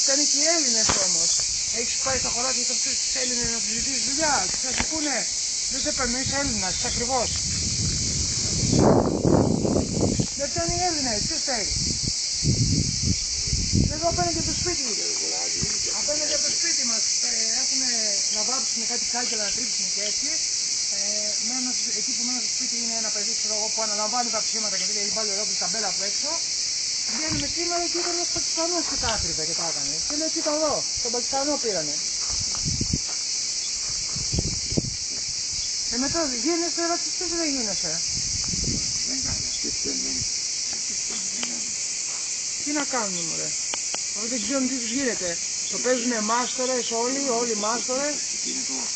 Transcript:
φταίνουν και οι Έλληνες όμως. Έχεις πάει στα χωράφια και αυτούς τους Έλληνες να τους ζητήσεις δουλειά. Θα σου πούνε, δεν σε παίρνω, είσαι Έλληνας, είσαι ακριβώς. Δεν φταίνουν οι Έλληνες, ποιος φταίει. Εδώ απέναντι από το σπίτι. Απέναντι από το σπίτι μας έχουν να βάψουν κάτι κάγκελα, να τρίψουν και έτσι. Εκεί που μένω στο σπίτι είναι ένα παιδί που αναλαμβάνει τα ψήματα και έχει βάλει ολόκληρη ταμπέλα από έξω. Βγαίνουμε σήμερα και ήταν ένας Πακιστανός και τα άκρυβε και τα έκανε. Και λέω κοίτα εδώ, τον Πακιστανό πήρανε. Μετά γίνεσαι ρατσιστής ή δεν γίνεσαι. Τι να κάνουμε μωρέ. Δεν ξέρουν τι τους γίνεται. Το παίζουνε μάστορες όλοι μάστορες.